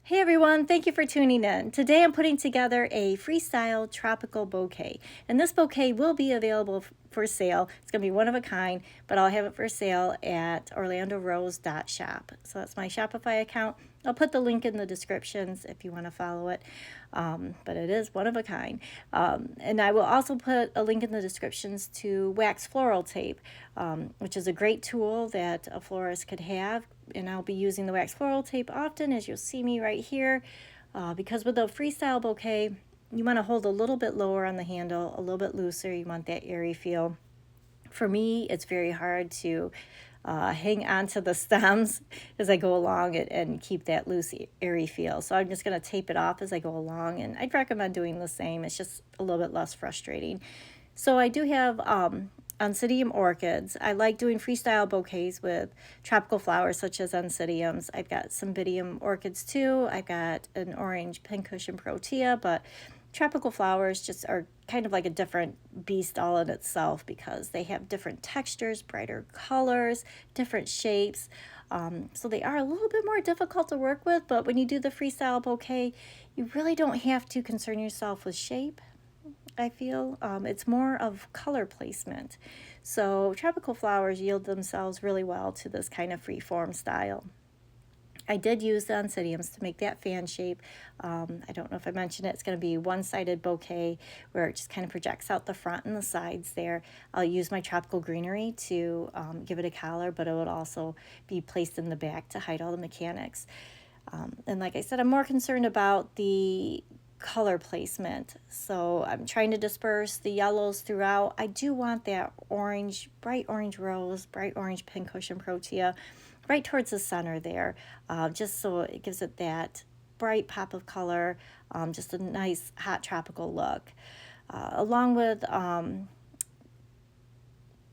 Hey everyone, thank you for tuning in. Today I'm putting together a freestyle tropical bouquet, and this bouquet will be available for sale. It's going to be one of a kind, but I'll have it for sale at orlandorose.shop. So that's my Shopify account. I'll put the link in the descriptions if you want to follow it, but it is one of a kind. And I will also put a link in the descriptions to wax floral tape, which is a great tool that a florist could have. And I'll be using the wax floral tape often, as you'll see me right here, because with a freestyle bouquet, you want to hold a little bit lower on the handle, a little bit looser. You want that airy feel. For me, it's very hard to hang onto the stems as I go along and keep that loose, airy feel. So I'm just going to tape it off as I go along, and I'd recommend doing the same. It's just a little bit less frustrating. So I do have Oncidium orchids. I like doing freestyle bouquets with tropical flowers such as Oncidiums. I've got Cymbidium orchids too. I've got an orange pincushion protea, but tropical flowers just are kind of like a different beast all in itself because they have different textures, brighter colors, different shapes. So they are a little bit more difficult to work with, but when you do the freestyle bouquet, you really don't have to concern yourself with shape. I feel it's more of color placement. So tropical flowers yield themselves really well to this kind of freeform style. I did use the Oncidiums to make that fan shape. I don't know if I mentioned it. It's going to be one-sided bouquet where it just kind of projects out the front and the sides there. I'll use my tropical greenery to give it a collar, but it would also be placed in the back to hide all the mechanics. And like I said, I'm more concerned about the color placement. So I'm trying to disperse the yellows throughout. I do want that orange, bright orange rose, bright orange pincushion protea right towards the center there, just so it gives it that bright pop of color, just a nice hot tropical look. Along with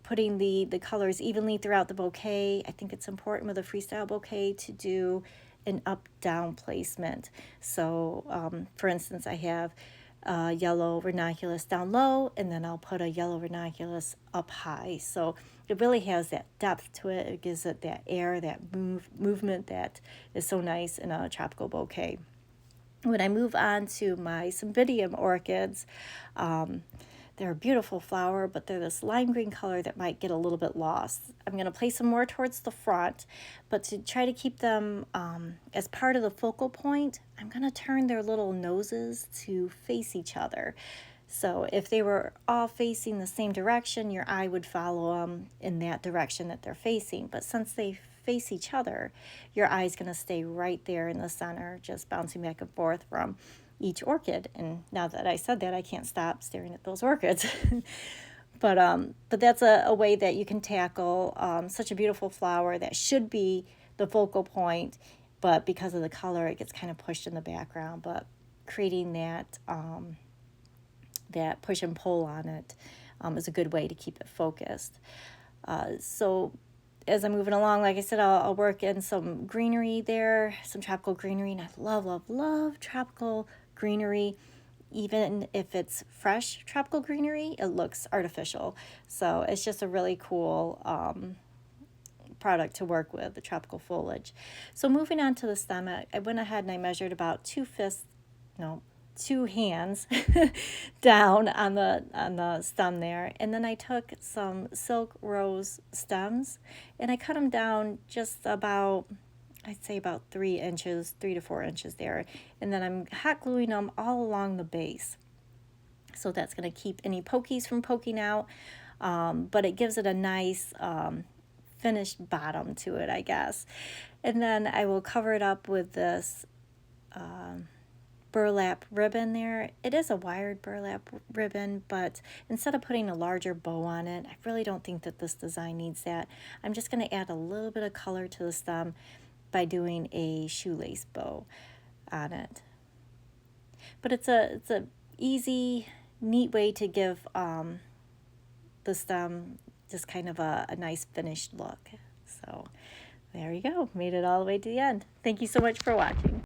putting the colors evenly throughout the bouquet, I think it's important with a freestyle bouquet to do an up-down placement. So for instance, I have yellow ranunculus down low, and then I'll put a yellow ranunculus up high. So it really has that depth to it. It gives it that air, that movement that is so nice in a tropical bouquet. When I move on to my Cymbidium orchids, they're a beautiful flower, but they're this lime green color that might get a little bit lost. I'm going to place them more towards the front, but to try to keep them as part of the focal point, I'm going to turn their little noses to face each other. So if they were all facing the same direction, your eye would follow them in that direction that they're facing. But since they face each other, your eye is going to stay right there in the center, just bouncing back and forth from each orchid. And now that I said that, I can't stop staring at those orchids. But that's a way that you can tackle such a beautiful flower that should be the focal point, but because of the color, it gets kind of pushed in the background. But creating that that push and pull on it is a good way to keep it focused. So as I'm moving along, like I said, I'll work in some greenery there, some tropical greenery, and I love, love, love tropical greenery. Even if it's fresh tropical greenery, it looks artificial. So it's just a really cool product to work with, the tropical foliage. So moving on to the stem, I went ahead and I measured about 2 hands down on the stem there, and then I took some silk rose stems and I cut them down just about, I'd say about 3 to 4 inches there, and then I'm hot gluing them all along the base. So that's going to keep any pokies from poking out, but it gives it a nice finished bottom to it, I guess. And then I will cover it up with this burlap ribbon there. It is a wired burlap ribbon, but instead of putting a larger bow on it, I really don't think that this design needs that. I'm just going to add a little bit of color to the stem by doing a shoelace bow on it. But it's a easy, neat way to give the stem just kind of a nice finished look. So there you go. Made it all the way to the end. Thank you so much for watching.